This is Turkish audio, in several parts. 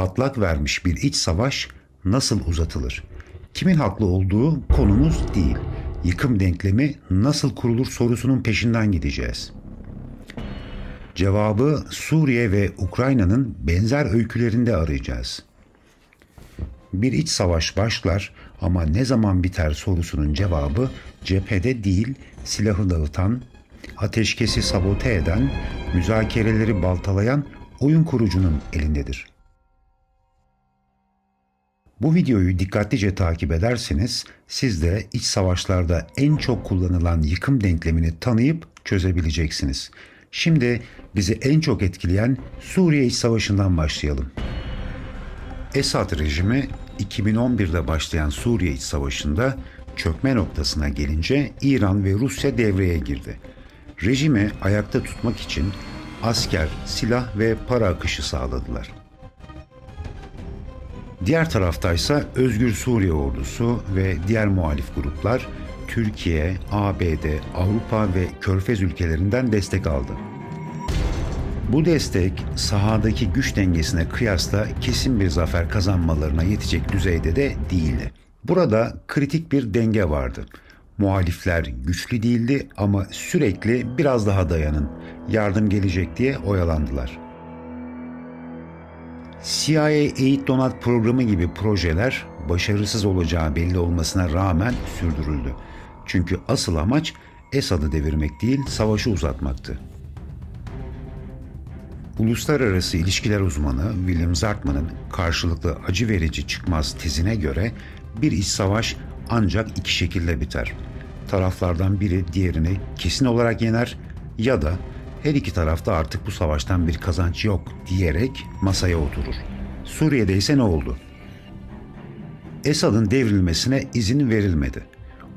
patlak vermiş bir iç savaş nasıl uzatılır? Kimin haklı olduğu konumuz değil. Yıkım denklemi nasıl kurulur sorusunun peşinden gideceğiz. Cevabı Suriye ve Ukrayna'nın benzer öykülerinde arayacağız. Bir iç savaş başlar ama ne zaman biter sorusunun cevabı cephede değil, silahı dağıtan, ateşkesi sabote eden, müzakereleri baltalayan oyun kurucunun elindedir. Bu videoyu dikkatlice takip ederseniz siz de iç savaşlarda en çok kullanılan yıkım denklemini tanıyıp çözebileceksiniz. Şimdi bizi en çok etkileyen Suriye İç Savaşı'ndan başlayalım. Esad rejimi 2011'de başlayan Suriye İç Savaşı'nda çökme noktasına gelince İran ve Rusya devreye girdi. Rejimi ayakta tutmak için asker, silah ve para akışı sağladılar. Diğer taraftaysa Özgür Suriye Ordusu ve diğer muhalif gruplar Türkiye, ABD, Avrupa ve Körfez ülkelerinden destek aldı. Bu destek sahadaki güç dengesine kıyasla kesin bir zafer kazanmalarına yetecek düzeyde de değildi. Burada kritik bir denge vardı. Muhalifler güçlü değildi ama sürekli biraz daha dayanın, yardım gelecek diye oyalandılar. CIA Eğit Donat Programı gibi projeler başarısız olacağı belli olmasına rağmen sürdürüldü. Çünkü asıl amaç Esad'ı devirmek değil, savaşı uzatmaktı. Uluslararası ilişkiler uzmanı William Zartman'ın karşılıklı acı verici çıkmaz tezine göre bir iç savaş ancak iki şekilde biter. Taraflardan biri diğerini kesin olarak yener ya da her iki tarafta artık bu savaştan bir kazanç yok diyerek masaya oturur. Suriye'de ise ne oldu? Esad'ın devrilmesine izin verilmedi.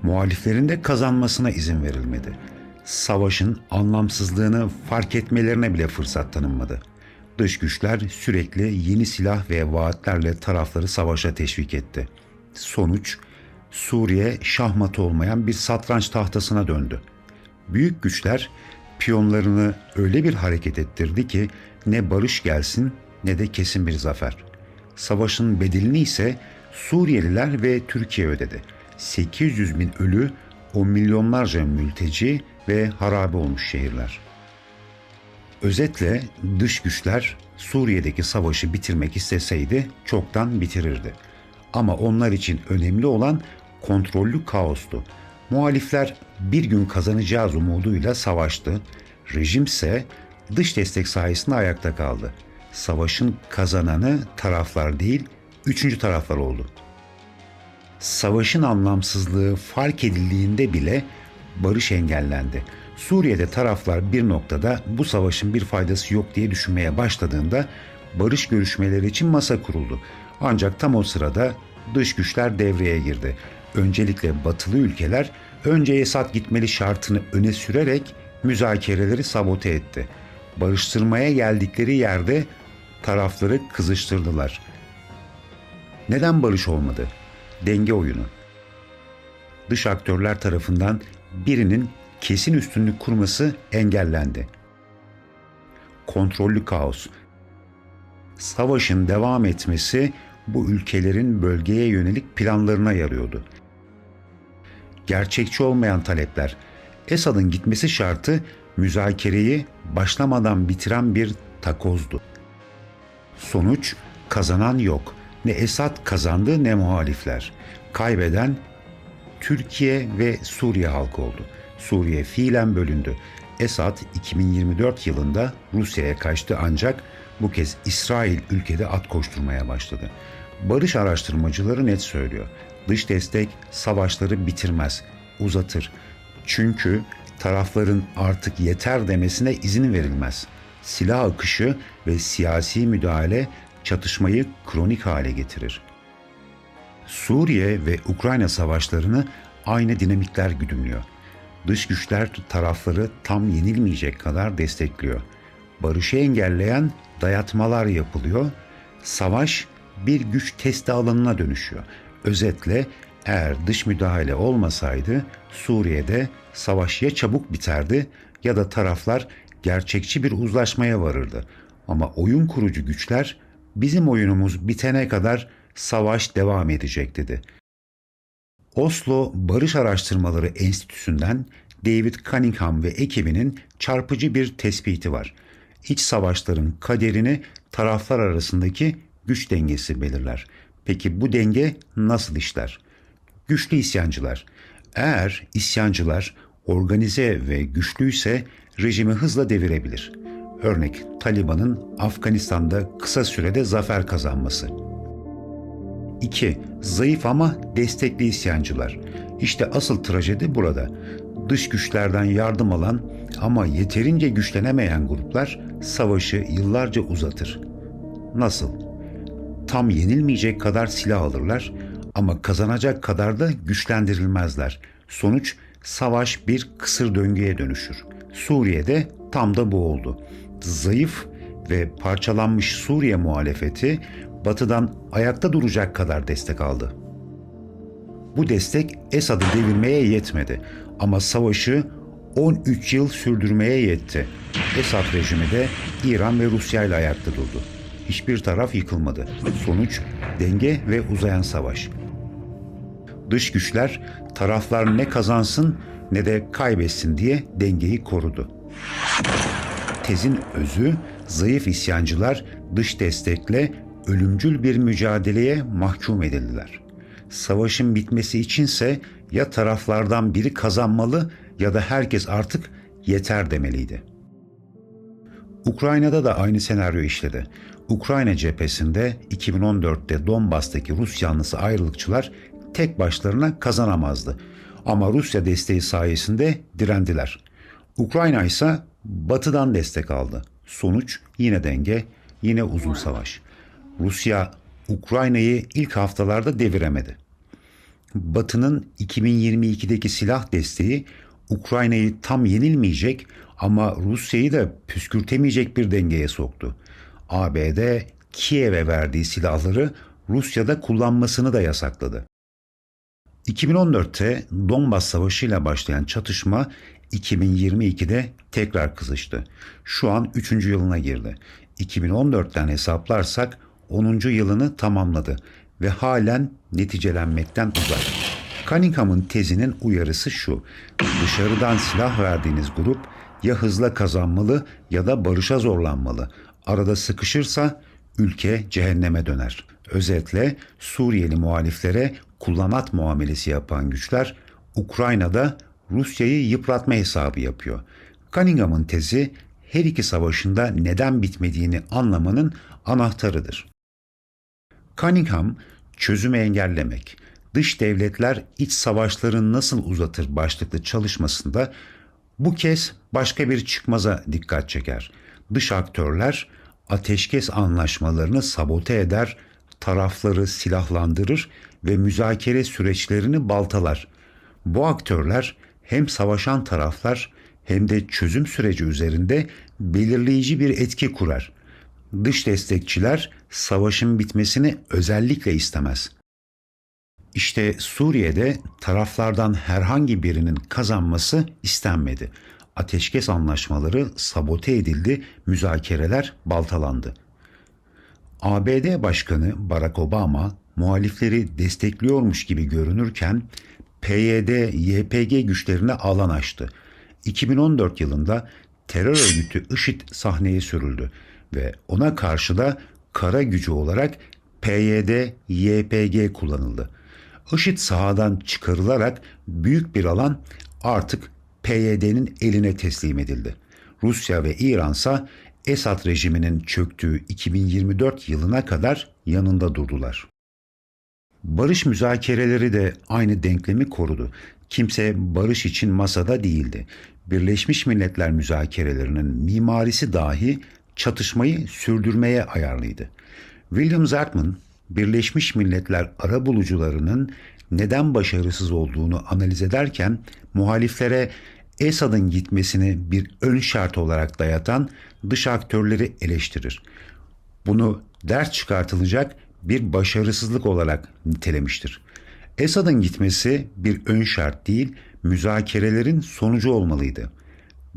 Muhaliflerin de kazanmasına izin verilmedi. Savaşın anlamsızlığını fark etmelerine bile fırsat tanınmadı. Dış güçler sürekli yeni silah ve vaatlerle tarafları savaşa teşvik etti. Sonuç, Suriye şahmatı olmayan bir satranç tahtasına döndü. Büyük güçler piyonlarını öyle bir hareket ettirdi ki ne barış gelsin ne de kesin bir zafer. Savaşın bedelini ise Suriyeliler ve Türkiye ödedi. 800 bin ölü, on milyonlarca mülteci ve harabe olmuş şehirler. Özetle dış güçler Suriye'deki savaşı bitirmek isteseydi çoktan bitirirdi. Ama onlar için önemli olan kontrollü kaostu. Muhalifler bir gün kazanacağız umuduyla savaştı. Rejimse dış destek sayesinde ayakta kaldı. Savaşın kazananı taraflar değil, üçüncü taraflar oldu. Savaşın anlamsızlığı fark edildiğinde bile barış engellendi. Suriye'de taraflar bir noktada bu savaşın bir faydası yok diye düşünmeye başladığında barış görüşmeleri için masa kuruldu. Ancak tam o sırada dış güçler devreye girdi. Öncelikle batılı ülkeler önce Esad gitmeli şartını öne sürerek müzakereleri sabote etti. Barıştırmaya geldikleri yerde tarafları kızıştırdılar. Neden barış olmadı? Denge oyunu. Dış aktörler tarafından birinin kesin üstünlük kurması engellendi. Kontrollü kaos. Savaşın devam etmesi bu ülkelerin bölgeye yönelik planlarına yarıyordu. Gerçekçi olmayan talepler. Esad'ın gitmesi şartı müzakereyi başlamadan bitiren bir takozdu. Sonuç, kazanan yok. Ne Esad kazandı ne muhalifler. Kaybeden Türkiye ve Suriye halkı oldu. Suriye fiilen bölündü. Esad 2024 yılında Rusya'ya kaçtı ancak bu kez İsrail ülkede at koşturmaya başladı. Barış araştırmacıları net söylüyor. Dış destek savaşları bitirmez, uzatır. Çünkü tarafların artık yeter demesine izin verilmez. Silah akışı ve siyasi müdahale çatışmayı kronik hale getirir. Suriye ve Ukrayna savaşlarını aynı dinamikler güdümlüyor. Dış güçler tarafları tam yenilmeyecek kadar destekliyor. Barışı engelleyen dayatmalar yapılıyor. Savaş bir güç testi alanına dönüşüyor. Özetle eğer dış müdahale olmasaydı Suriye'de savaş ya çabuk biterdi ya da taraflar gerçekçi bir uzlaşmaya varırdı. Ama oyun kurucu güçler Bizim oyunumuz bitene kadar savaş devam edecek dedi. Oslo Barış Araştırmaları Enstitüsü'nden David Cunningham ve ekibinin çarpıcı bir tespiti var. İç savaşların kaderini taraflar arasındaki güç dengesi belirler. Peki bu denge nasıl işler? Güçlü isyancılar. Eğer isyancılar organize ve güçlüyse rejimi hızla devirebilir. Örnek Taliban'ın Afganistan'da kısa sürede zafer kazanması. 2. Zayıf ama destekli isyancılar. İşte asıl trajedi burada. Dış güçlerden yardım alan ama yeterince güçlenemeyen gruplar savaşı yıllarca uzatır. Nasıl? Tam yenilmeyecek kadar silah alırlar ama kazanacak kadar da güçlendirilmezler. Sonuç savaş bir kısır döngüye dönüşür. Suriye'de tam da bu oldu. Zayıf ve parçalanmış Suriye muhalefeti Batı'dan ayakta duracak kadar destek aldı. Bu destek Esad'ı devirmeye yetmedi ama savaşı 13 yıl sürdürmeye yetti. Esad rejimi de İran ve Rusya ile ayakta durdu. Hiçbir taraf yıkılmadı. Sonuç denge ve uzayan savaş. Dış güçler taraflar ne kazansın ne de kaybetsin diye dengeyi korudu. Tezin özü, zayıf isyancılar dış destekle ölümcül bir mücadeleye mahkum edildiler. Savaşın bitmesi içinse ya taraflardan biri kazanmalı ya da herkes artık yeter demeliydi. Ukrayna'da da aynı senaryo işledi. Ukrayna cephesinde 2014'te Donbas'taki Rus yanlısı ayrılıkçılar tek başlarına kazanamazdı. Ama Rusya desteği sayesinde direndiler. Ukrayna ise Batı'dan destek aldı. Sonuç yine denge, yine uzun savaş. Rusya Ukrayna'yı ilk haftalarda deviremedi. Batı'nın 2022'deki silah desteği Ukrayna'yı tam yenilmeyecek ama Rusya'yı da püskürtemeyecek bir dengeye soktu. ABD Kiev'e verdiği silahları Rusya'da kullanmasını da yasakladı. 2014'te Donbas Savaşı ile başlayan çatışma 2022'de tekrar kızıştı. Şu an 3. yılına girdi. 2014'ten hesaplarsak 10. yılını tamamladı ve halen neticelenmekten uzak. Cunningham'ın tezinin uyarısı şu: dışarıdan silah verdiğiniz grup ya hızla kazanmalı ya da barışa zorlanmalı. Arada sıkışırsa ülke cehenneme döner. Özetle Suriyeli muhaliflere kullanat muamelesi yapan güçler Ukrayna'da Rusya'yı yıpratma hesabı yapıyor. Cunningham'ın tezi her iki savaşında neden bitmediğini anlamanın anahtarıdır. Cunningham, çözümü engellemek, dış devletler iç savaşları nasıl uzatır başlıklı çalışmasında bu kez başka bir çıkmaza dikkat çeker. Dış aktörler ateşkes anlaşmalarını sabote eder, tarafları silahlandırır ve müzakere süreçlerini baltalar. Bu aktörler hem savaşan taraflar hem de çözüm süreci üzerinde belirleyici bir etki kurar. Dış destekçiler savaşın bitmesini özellikle istemez. İşte Suriye'de taraflardan herhangi birinin kazanması istenmedi. Ateşkes anlaşmaları sabote edildi, müzakereler baltalandı. ABD Başkanı Barack Obama muhalifleri destekliyormuş gibi görünürken PYD-YPG güçlerine alan açtı. 2014 yılında terör örgütü IŞİD sahneye sürüldü ve ona karşı da kara gücü olarak PYD-YPG kullanıldı. IŞİD sahadan çıkarılarak büyük bir alan artık PYD'nin eline teslim edildi. Rusya ve İran ise Esad rejiminin çöktüğü 2024 yılına kadar yanında durdular. Barış müzakereleri de aynı denklemi korudu. Kimse barış için masada değildi. Birleşmiş Milletler müzakerelerinin mimarisi dahi çatışmayı sürdürmeye ayarlıydı. William Zartman, Birleşmiş Milletler arabulucularının neden başarısız olduğunu analiz ederken muhaliflere Esad'ın gitmesini bir ön şart olarak dayatan dış aktörleri eleştirir. Bunu ders çıkartılacak bir başarısızlık olarak nitelemiştir. Esad'ın gitmesi bir ön şart değil, müzakerelerin sonucu olmalıydı.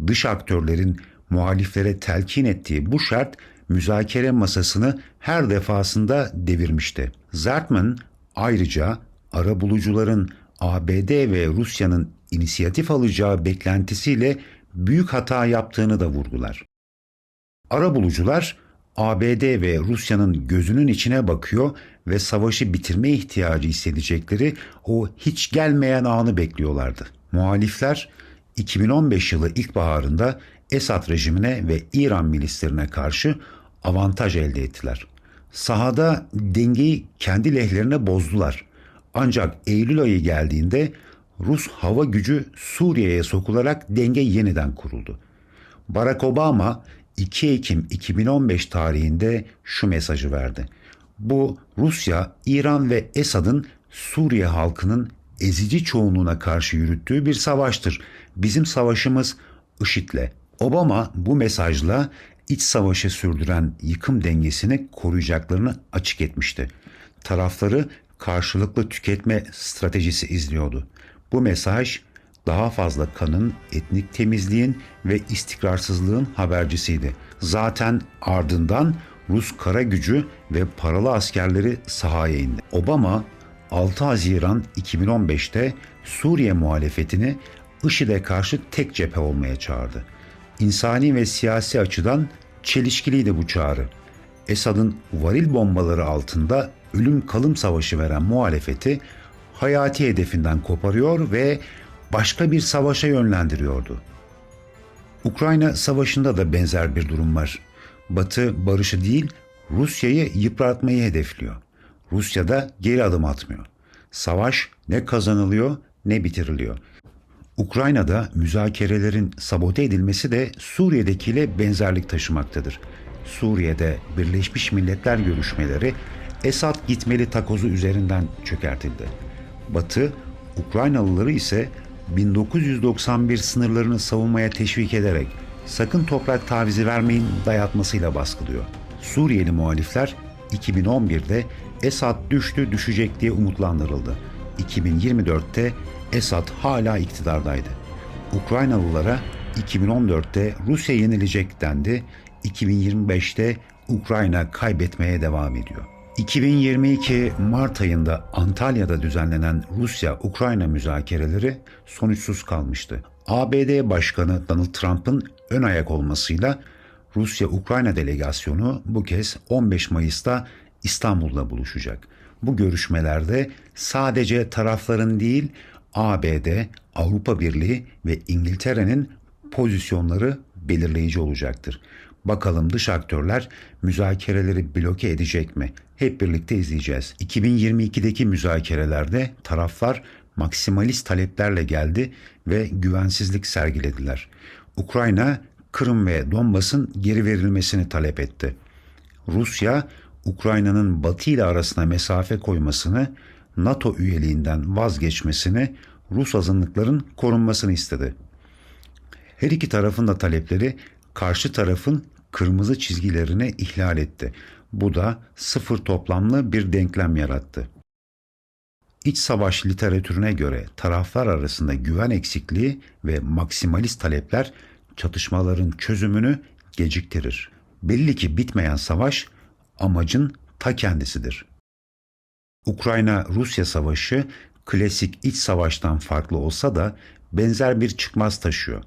Dış aktörlerin muhaliflere telkin ettiği bu şart müzakere masasını her defasında devirmişti. Zertman ayrıca arabulucuların ABD ve Rusya'nın inisiyatif alacağı beklentisiyle büyük hata yaptığını da vurgular. Arabulucular ABD ve Rusya'nın gözünün içine bakıyor ve savaşı bitirme ihtiyacı hissedecekleri o hiç gelmeyen anı bekliyorlardı. Muhalifler 2015 yılı ilkbaharında Esad rejimine ve İran milislerine karşı avantaj elde ettiler. Sahada dengeyi kendi lehlerine bozdular. Ancak Eylül ayı geldiğinde Rus hava gücü Suriye'ye sokularak denge yeniden kuruldu. Barack Obama 2 Ekim 2015 tarihinde şu mesajı verdi. Bu Rusya, İran ve Esad'ın Suriye halkının ezici çoğunluğuna karşı yürüttüğü bir savaştır. Bizim savaşımız IŞİD'le. Obama bu mesajla iç savaşı sürdüren yıkım dengesini koruyacaklarını açık etmişti. Tarafları karşılıklı tüketme stratejisi izliyordu. Bu mesaj daha fazla kanın, etnik temizliğin ve istikrarsızlığın habercisiydi. Zaten ardından Rus kara gücü ve paralı askerleri sahaya indi. Obama 6 Haziran 2015'te Suriye muhalefetini IŞİD'e karşı tek cephe olmaya çağırdı. İnsani ve siyasi açıdan çelişkiliydi bu çağrı. Esad'ın varil bombaları altında ölüm kalım savaşı veren muhalefeti hayati hedefinden koparıyor ve başka bir savaşa yönlendiriyordu. Ukrayna Savaşı'nda da benzer bir durum var. Batı barışı değil, Rusya'yı yıpratmayı hedefliyor. Rusya da geri adım atmıyor. Savaş ne kazanılıyor ne bitiriliyor. Ukrayna'da müzakerelerin sabote edilmesi de Suriye'dekiyle benzerlik taşımaktadır. Suriye'de Birleşmiş Milletler görüşmeleri Esad gitmeli takozu üzerinden çökertildi. Batı, Ukraynalıları ise 1991 sınırlarını savunmaya teşvik ederek sakın toprak tavizi vermeyin dayatmasıyla baskılıyor. Suriyeli muhalifler 2011'de Esad düştü düşecek diye umutlandırıldı. 2024'te Esad hala iktidardaydı. Ukraynalılara 2014'te Rusya yenilecek dendi, 2025'te Ukrayna kaybetmeye devam ediyor. 2022 Mart ayında Antalya'da düzenlenen Rusya-Ukrayna müzakereleri sonuçsuz kalmıştı. ABD Başkanı Donald Trump'ın ön ayak olmasıyla Rusya-Ukrayna delegasyonu bu kez 15 Mayıs'ta İstanbul'da buluşacak. Bu görüşmelerde sadece tarafların değil, ABD, Avrupa Birliği ve İngiltere'nin pozisyonları belirleyici olacaktır. Bakalım dış aktörler müzakereleri bloke edecek mi? Hep birlikte izleyeceğiz. 2022'deki müzakerelerde taraflar maksimalist taleplerle geldi ve güvensizlik sergilediler. Ukrayna, Kırım ve Donbas'ın geri verilmesini talep etti. Rusya, Ukrayna'nın Batı ile arasına mesafe koymasını, NATO üyeliğinden vazgeçmesini, Rus azınlıkların korunmasını istedi. Her iki tarafın da talepleri karşı tarafın kırmızı çizgilerini ihlal etti. Bu da sıfır toplamlı bir denklem yarattı. İç savaş literatürüne göre taraflar arasında güven eksikliği ve maksimalist talepler çatışmaların çözümünü geciktirir. Belli ki bitmeyen savaş amacın ta kendisidir. Ukrayna-Rusya savaşı klasik iç savaştan farklı olsa da benzer bir çıkmaz taşıyor.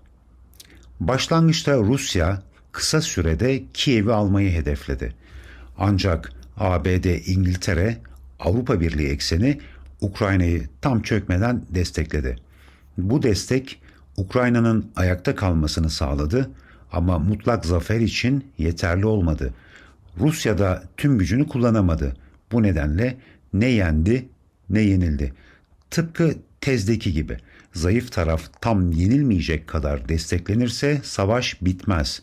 Başlangıçta Rusya kısa sürede Kiev'i almayı hedefledi. Ancak ABD, İngiltere, Avrupa Birliği ekseni Ukrayna'yı tam çökmeden destekledi. Bu destek Ukrayna'nın ayakta kalmasını sağladı ama mutlak zafer için yeterli olmadı. Rusya da tüm gücünü kullanamadı. Bu nedenle ne yendi ne yenildi. Tıpkı tezdeki gibi zayıf taraf tam yenilmeyecek kadar desteklenirse savaş bitmez.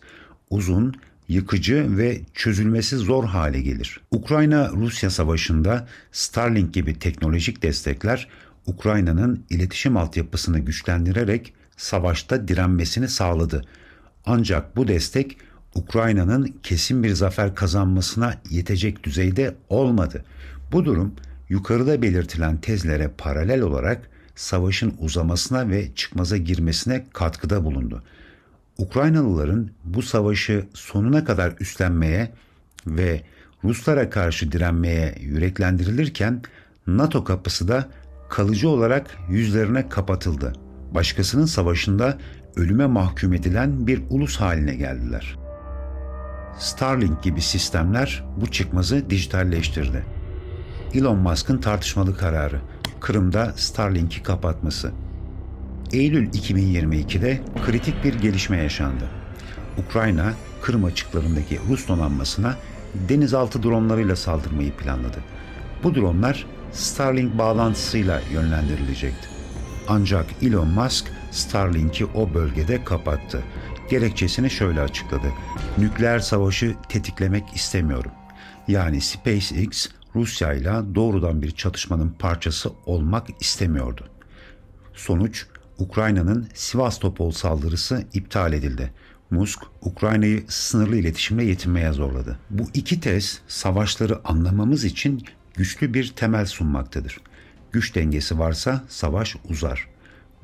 Uzun, yıkıcı ve çözülmesi zor hale gelir. Ukrayna-Rusya savaşında Starlink gibi teknolojik destekler Ukrayna'nın iletişim altyapısını güçlendirerek savaşta direnmesini sağladı. Ancak bu destek Ukrayna'nın kesin bir zafer kazanmasına yetecek düzeyde olmadı. Bu durum yukarıda belirtilen tezlere paralel olarak savaşın uzamasına ve çıkmaza girmesine katkıda bulundu. Ukraynalıların bu savaşı sonuna kadar üstlenmeye ve Ruslara karşı direnmeye yüreklendirilirken NATO kapısı da kalıcı olarak yüzlerine kapatıldı. Başkasının savaşında ölüme mahkum edilen bir ulus haline geldiler. Starlink gibi sistemler bu çıkmazı dijitalleştirdi. Elon Musk'ın tartışmalı kararı, Kırım'da Starlink'i kapatması. Eylül 2022'de kritik bir gelişme yaşandı. Ukrayna, Kırım açıklarındaki Rus donanmasına denizaltı dronlarıyla saldırmayı planladı. Bu dronlar Starlink bağlantısıyla yönlendirilecekti. Ancak Elon Musk Starlink'i o bölgede kapattı. Gerekçesini şöyle açıkladı: nükleer savaşı tetiklemek istemiyorum. Yani SpaceX, Rusya ile doğrudan bir çatışmanın parçası olmak istemiyordu. Sonuç, Ukrayna'nın Sivastopol saldırısı iptal edildi. Musk, Ukrayna'yı sınırlı iletişimle yetinmeye zorladı. Bu iki tez, savaşları anlamamız için güçlü bir temel sunmaktadır. Güç dengesi varsa savaş uzar.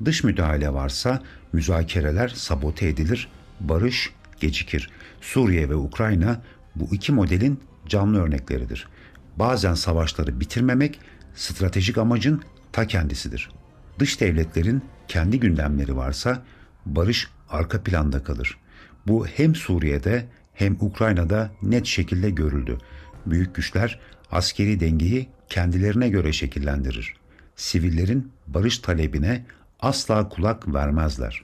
Dış müdahale varsa müzakereler sabote edilir, barış gecikir. Suriye ve Ukrayna bu iki modelin canlı örnekleridir. Bazen savaşları bitirmemek stratejik amacın ta kendisidir. Dış devletlerin kendi gündemleri varsa barış arka planda kalır. Bu hem Suriye'de hem Ukrayna'da net şekilde görüldü. Büyük güçler askeri dengeyi kendilerine göre şekillendirir. Sivillerin barış talebine asla kulak vermezler.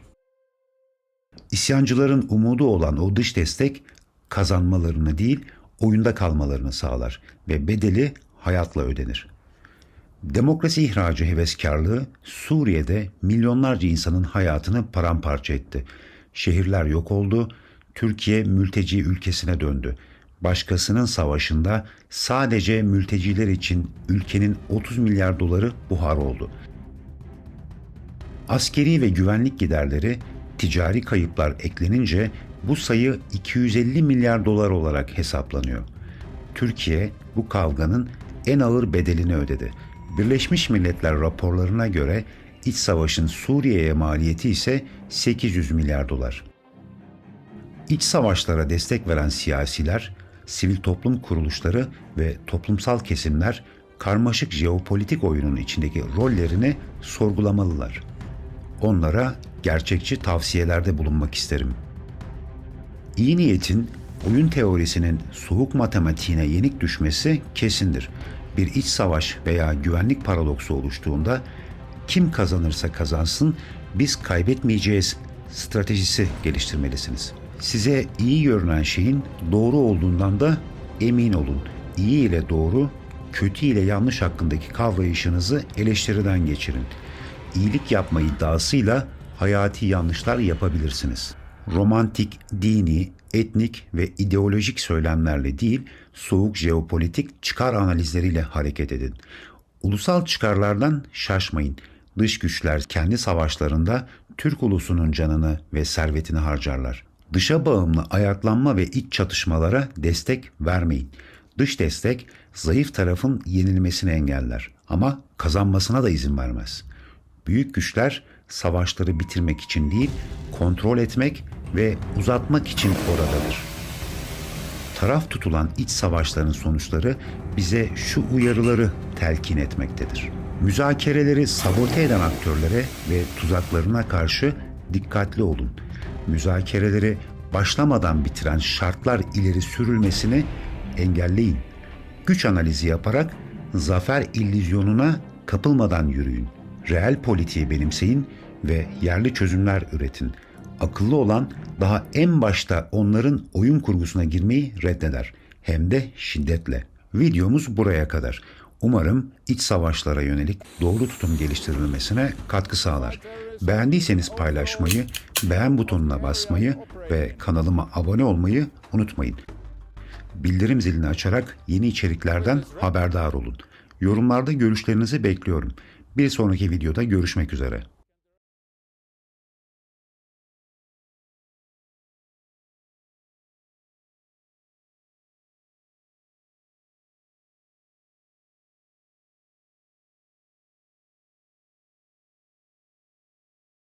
İsyancıların umudu olan o dış destek kazanmalarını değil, oyunda kalmalarını sağlar ve bedeli hayatla ödenir. Demokrasi ihracı heveskarlığı Suriye'de milyonlarca insanın hayatını paramparça etti. Şehirler yok oldu, Türkiye mülteci ülkesine döndü. Başkasının savaşında sadece mülteciler için ülkenin 30 milyar doları buhar oldu. Askeri ve güvenlik giderleri, ticari kayıplar eklenince bu sayı 250 milyar dolar olarak hesaplanıyor. Türkiye bu kavganın en ağır bedelini ödedi. Birleşmiş Milletler raporlarına göre iç savaşın Suriye'ye maliyeti ise 800 milyar dolar. İç savaşlara destek veren siyasiler, sivil toplum kuruluşları ve toplumsal kesimler karmaşık jeopolitik oyunun içindeki rollerini sorgulamalılar. Onlara gerçekçi tavsiyelerde bulunmak isterim. İyi niyetin oyun teorisinin soğuk matematiğine yenik düşmesi kesindir. Bir iç savaş veya güvenlik paradoksu oluştuğunda kim kazanırsa kazansın biz kaybetmeyeceğiz stratejisi geliştirmelisiniz. Size iyi görünen şeyin doğru olduğundan da emin olun. İyi ile doğru, kötü ile yanlış hakkındaki kavrayışınızı eleştiriden geçirin. İyilik yapma iddiasıyla hayati yanlışlar yapabilirsiniz. Romantik, dini, etnik ve ideolojik söylemlerle değil, soğuk jeopolitik çıkar analizleriyle hareket edin. Ulusal çıkarlardan şaşmayın. Dış güçler kendi savaşlarında Türk ulusunun canını ve servetini harcarlar. Dışa bağımlı ayaklanma ve iç çatışmalara destek vermeyin. Dış destek zayıf tarafın yenilmesini engeller ama kazanmasına da izin vermez. Büyük güçler savaşları bitirmek için değil, kontrol etmek ve uzatmak için oradadır. Taraf tutulan iç savaşların sonuçları bize şu uyarıları telkin etmektedir. Müzakereleri sabote eden aktörlere ve tuzaklarına karşı dikkatli olun. Müzakereleri başlamadan bitiren şartlar ileri sürülmesini engelleyin. Güç analizi yaparak zafer illüzyonuna kapılmadan yürüyün. Reel politiği benimseyin ve yerli çözümler üretin. Akıllı olan daha en başta onların oyun kurgusuna girmeyi reddeder. Hem de şiddetle. Videomuz buraya kadar. Umarım iç savaşlara yönelik doğru tutum geliştirilmesine katkı sağlar. Beğendiyseniz paylaşmayı, beğen butonuna basmayı ve kanalıma abone olmayı unutmayın. Bildirim zilini açarak yeni içeriklerden haberdar olun. Yorumlarda görüşlerinizi bekliyorum. Bir sonraki videoda görüşmek üzere.